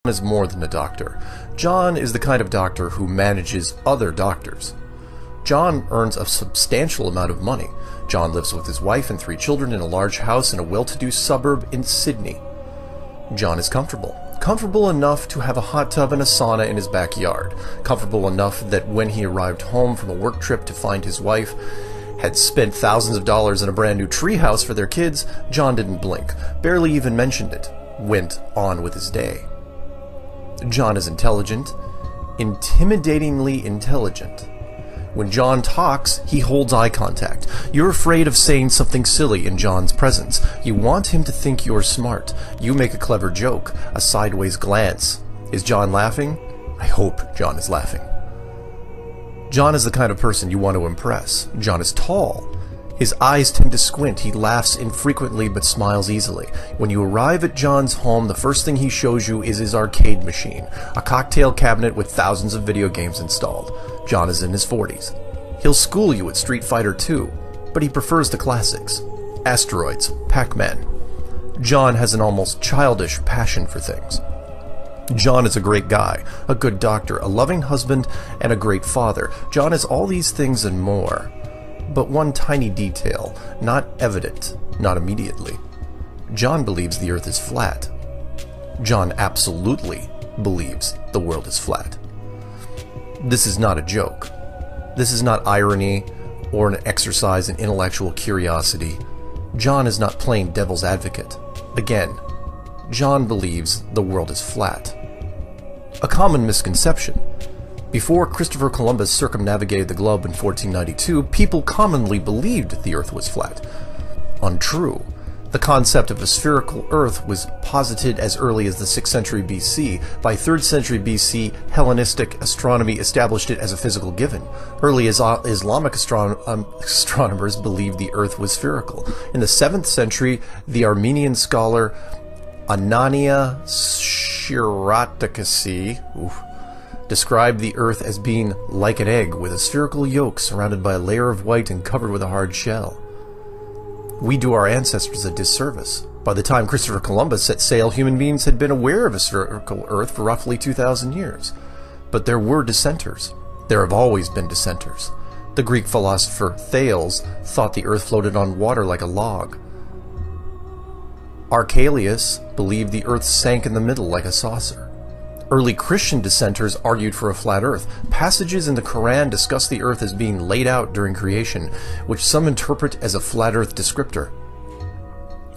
is more than a doctor. John is the kind of doctor who manages other doctors. John earns a substantial amount of money. John lives with his wife and 3 children in a large house in a well-to-do suburb in Sydney. John is comfortable. Comfortable enough to have a hot tub and a sauna in his backyard. Comfortable enough that when he arrived home from a work trip to find his wife had spent thousands of dollars in a brand new treehouse for their kids, John didn't blink, barely even mentioned it, went on with his day. John is intelligent, intimidatingly intelligent. When John talks, he holds eye contact. You're afraid of saying something silly in John's presence. You want him to think you're smart. You make a clever joke, a sideways glance. Is John laughing? I hope John is laughing. John is the kind of person you want to impress. John is tall. His eyes tend to squint. He laughs infrequently but smiles easily. When you arrive at John's home, the first thing he shows you is his arcade machine, a cocktail cabinet with thousands of video games installed. John is in his 40s. He'll school you at Street Fighter 2, but he prefers the classics. Asteroids, Pac-Man. John has an almost childish passion for things. John is a great guy, a good doctor, a loving husband, and a great father. John is all these things and more. But one tiny detail, not evident, not immediately. John believes the earth is flat. John absolutely believes the world is flat. This is not a joke. This is not irony or an exercise in intellectual curiosity. John is not playing devil's advocate. Again, John believes the world is flat. A common misconception. Before Christopher Columbus circumnavigated the globe in 1492, people commonly believed the earth was flat. Untrue. The concept of a spherical earth was posited as early as the 6th century BC. By 3rd century BC, Hellenistic astronomy established it as a physical given. Early Islamic astronomers believed the earth was spherical. In the 7th century, the Armenian scholar Anania Shiratakasi described the earth as being like an egg with a spherical yolk surrounded by a layer of white and covered with a hard shell. We do our ancestors a disservice. By the time Christopher Columbus set sail, human beings had been aware of a spherical earth for roughly 2,000 years. But there were dissenters. There have always been dissenters. The Greek philosopher Thales thought the earth floated on water like a log. Archelaus believed the earth sank in the middle like a saucer. Early Christian dissenters argued for a flat earth. Passages in the Quran discuss the earth as being laid out during creation, which some interpret as a flat earth descriptor.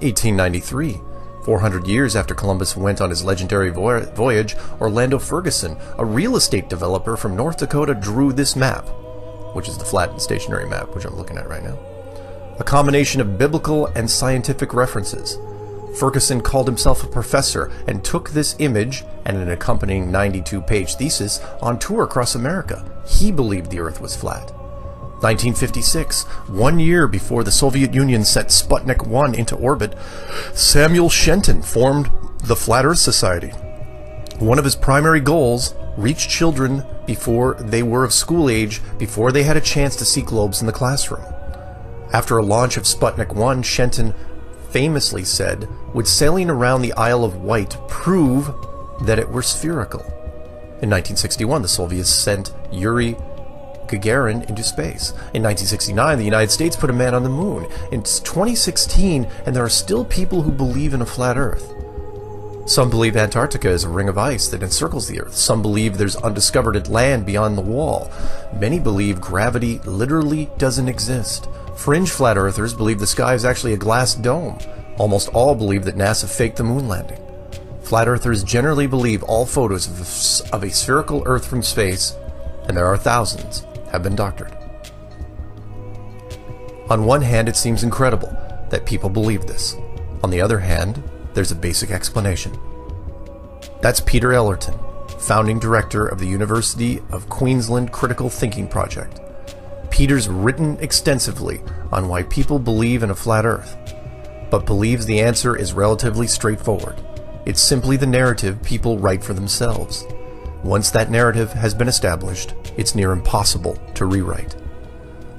1893, 400 years after Columbus went on his legendary voyage, Orlando Ferguson, a real estate developer from North Dakota, drew this map, which is the flat and stationary map, which I'm looking at right now. A combination of biblical and scientific references. Ferguson called himself a professor and took this image and an accompanying 92-page thesis on tour across America. He believed the earth was flat. 1956, 1 year before the Soviet Union set Sputnik 1 into orbit, Samuel Shenton formed the Flat Earth Society. One of his primary goals, reach children before they were of school age, before they had a chance to see globes in the classroom. After a launch of Sputnik 1, Shenton famously said, would sailing around the Isle of Wight prove that it were spherical? In 1961, the Soviets sent Yuri Gagarin into space. In 1969, the United States put a man on the moon. It's 2016, and there are still people who believe in a flat Earth. Some believe Antarctica is a ring of ice that encircles the Earth. Some believe there's undiscovered land beyond the wall. Many believe gravity literally doesn't exist. Fringe flat earthers believe the sky is actually a glass dome. Almost all believe that NASA faked the moon landing. Flat earthers generally believe all photos of a spherical Earth from space, and there are thousands, have been doctored. On one hand, it seems incredible that people believe this. On the other hand, there's a basic explanation. That's Peter Ellerton, founding director of the University of Queensland Critical Thinking Project. Peter's written extensively on why people believe in a flat Earth, but believes the answer is relatively straightforward. It's simply the narrative people write for themselves. Once that narrative has been established, it's near impossible to rewrite.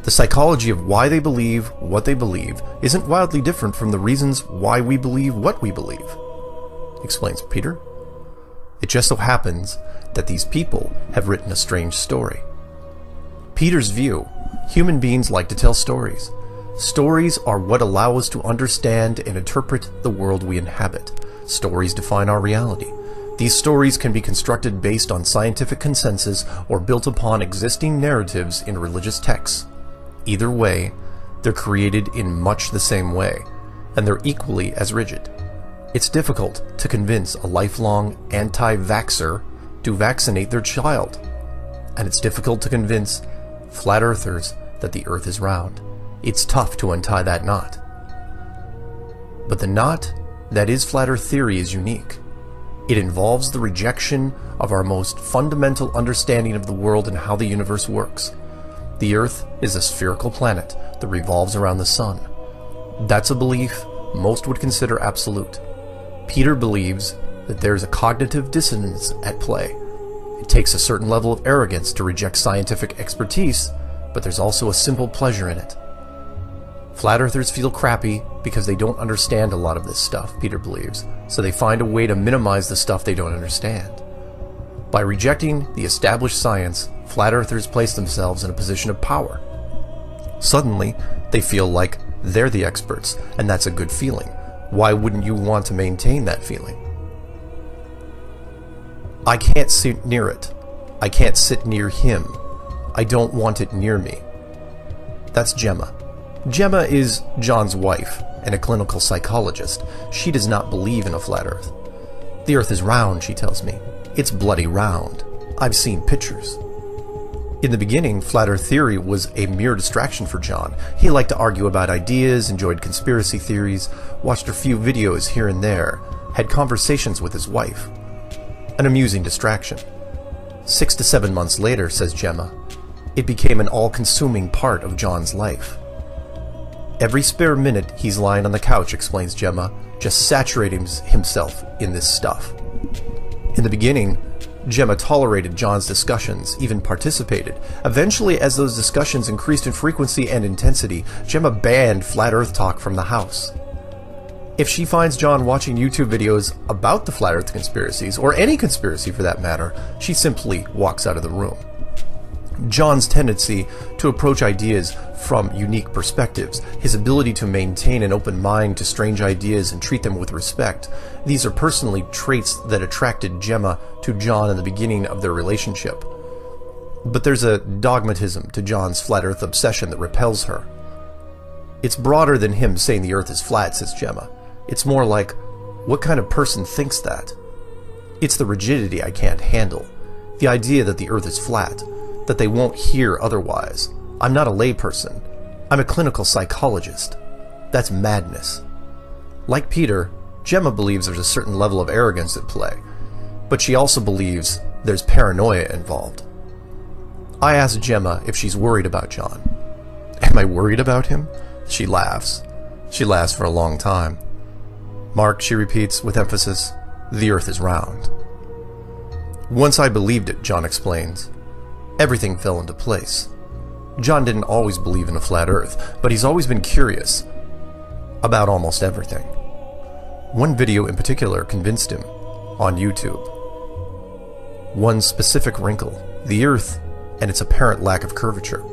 The psychology of why they believe what they believe isn't wildly different from the reasons why we believe what we believe, explains Peter. It just so happens that these people have written a strange story. Peter's view: human beings like to tell stories. Stories are what allow us to understand and interpret the world we inhabit. Stories define our reality. These stories can be constructed based on scientific consensus or built upon existing narratives in religious texts. Either way, they're created in much the same way, and they're equally as rigid. It's difficult to convince a lifelong anti-vaxxer to vaccinate their child, and it's difficult to convince flat earthers that the earth is round. It's tough to untie that knot. But the knot that is flat earth theory is unique. It involves the rejection of our most fundamental understanding of the world and how the universe works. The earth is a spherical planet that revolves around the sun. That's a belief most would consider absolute. Peter believes that there's a cognitive dissonance at play. It takes a certain level of arrogance to reject scientific expertise, but there's also a simple pleasure in it. Flat earthers feel crappy because they don't understand a lot of this stuff, Peter believes, so they find a way to minimize the stuff they don't understand. By rejecting the established science, flat earthers place themselves in a position of power. Suddenly, they feel like they're the experts, and that's a good feeling. Why wouldn't you want to maintain that feeling? I can't sit near it. I can't sit near him. I don't want it near me. That's Gemma. Gemma is John's wife and a clinical psychologist. She does not believe in a flat earth. The earth is round, she tells me. It's bloody round. I've seen pictures. In the beginning, flat earth theory was a mere distraction for John. He liked to argue about ideas, enjoyed conspiracy theories, watched a few videos here and there, had conversations with his wife. An amusing distraction. 6 to 7 months later, says Gemma, it became an all-consuming part of John's life. Every spare minute he's lying on the couch, explains Gemma, just saturating himself in this stuff. In the beginning, Gemma tolerated John's discussions, even participated. Eventually, as those discussions increased in frequency and intensity, Gemma banned flat earth talk from the house. If she finds John watching YouTube videos about the flat earth conspiracies, or any conspiracy for that matter, she simply walks out of the room. John's tendency to approach ideas from unique perspectives, his ability to maintain an open mind to strange ideas and treat them with respect, these are personally traits that attracted Gemma to John in the beginning of their relationship. But there's a dogmatism to John's flat earth obsession that repels her. It's broader than him saying the earth is flat, says Gemma. It's more like, what kind of person thinks that? It's the rigidity I can't handle. The idea that the earth is flat, that they won't hear otherwise. I'm not a layperson. I'm a clinical psychologist. That's madness. Like Peter, Gemma believes there's a certain level of arrogance at play, but she also believes there's paranoia involved. I ask Gemma if she's worried about John. Am I worried about him? She laughs. She laughs for a long time. Mark, she repeats with emphasis, the earth is round. Once I believed it, John explains. Everything fell into place. John didn't always believe in a flat earth, but he's always been curious about almost everything. One video in particular convinced him, on YouTube. One specific wrinkle, the earth and its apparent lack of curvature.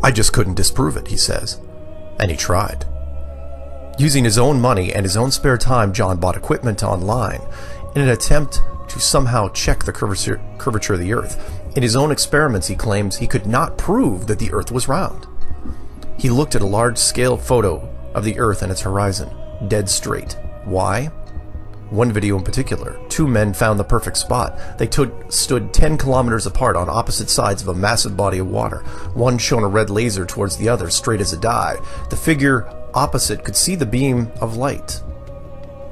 I just couldn't disprove it, he says, and he tried. Using his own money and his own spare time, John bought equipment online in an attempt to somehow check the curvature of the earth. In his own experiments, he claims he could not prove that the earth was round. He looked at a large-scale photo of the earth and its horizon, dead straight. Why? One video in particular, two men found the perfect spot. They stood 10 kilometers apart on opposite sides of a massive body of water. One shone a red laser towards the other, straight as a die. The figure opposite could see the beam of light.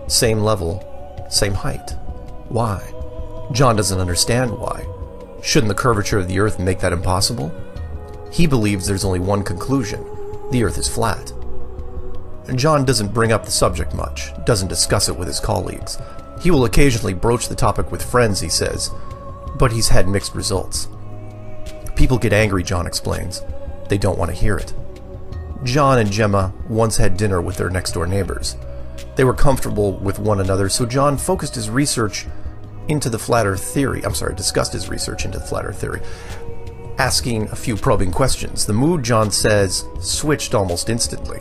Same level, same height. Why? John doesn't understand why. Shouldn't the curvature of the earth make that impossible? He believes there's only one conclusion. The earth is flat. John doesn't bring up the subject much, doesn't discuss it with his colleagues. He will occasionally broach the topic with friends, he says, but he's had mixed results. People get angry, John explains. They don't want to hear it. John and Gemma once had dinner with their next-door neighbors. They were comfortable with one another, so John focused his research into the flat earth theory, discussed his research into the flat earth theory, asking a few probing questions. The mood, John says, switched almost instantly.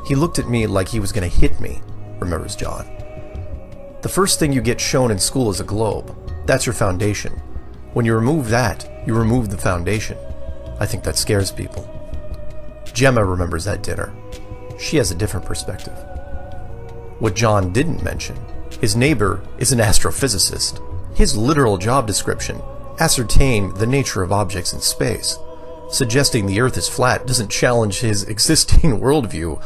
He looked at me like he was going to hit me, remembers John. The first thing you get shown in school is a globe. That's your foundation. When you remove that, you remove the foundation. I think that scares people. Gemma remembers that dinner. She has a different perspective. What John didn't mention, his neighbor is an astrophysicist. His literal job description, ascertain the nature of objects in space. Suggesting the Earth is flat doesn't challenge his existing worldview.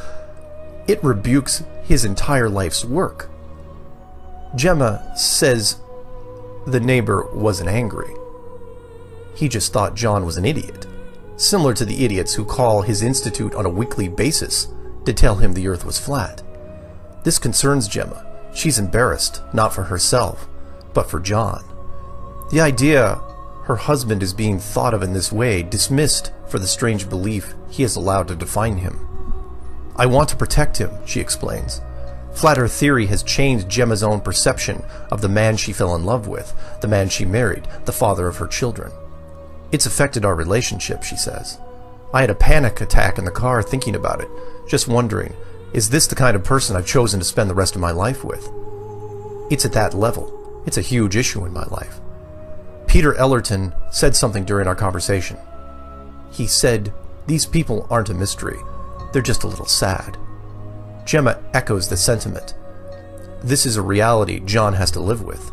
It rebukes his entire life's work. Gemma says the neighbor wasn't angry. He just thought John was an idiot, similar to the idiots who call his institute on a weekly basis to tell him the Earth was flat. This concerns Gemma. She's embarrassed, not for herself, but for John. The idea her husband is being thought of in this way, dismissed for the strange belief he has allowed to define him. I want to protect him, she explains. Flat Earth theory has changed Gemma's own perception of the man she fell in love with, the man she married, the father of her children. It's affected our relationship, she says. I had a panic attack in the car thinking about it, just wondering, is this the kind of person I've chosen to spend the rest of my life with? It's at that level. It's a huge issue in my life. Peter Ellerton said something during our conversation. He said, these people aren't a mystery. They're just a little sad. Gemma echoes the sentiment. This is a reality John has to live with.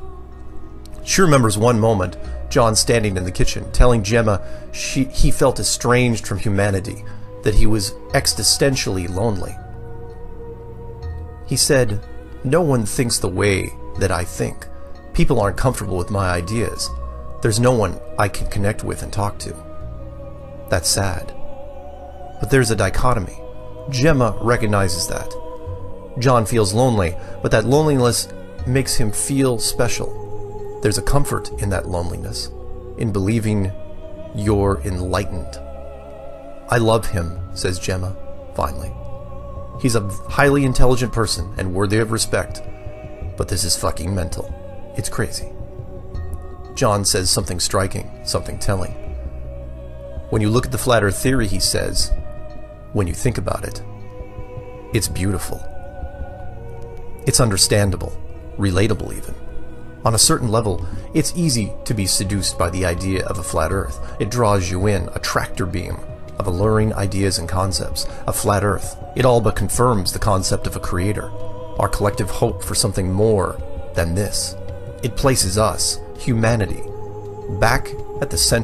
She remembers one moment, John standing in the kitchen, telling Gemma he felt estranged from humanity, that he was existentially lonely. He said, no one thinks the way that I think. People aren't comfortable with my ideas. There's no one I can connect with and talk to. That's sad. But there's a dichotomy. Gemma recognizes that. John feels lonely, but that loneliness makes him feel special. There's a comfort in that loneliness, in believing you're enlightened. I love him, says Gemma, finally. He's a highly intelligent person and worthy of respect, but this is fucking mental. It's crazy. John says something striking, something telling. When you look at the flat earth theory, he says, when you think about it, it's beautiful. It's understandable, relatable even. On a certain level, it's easy to be seduced by the idea of a flat earth. It draws you in, a tractor beam of alluring ideas and concepts. A flat earth, it all but confirms the concept of a creator, our collective hope for something more than this. It places us, humanity, back at the center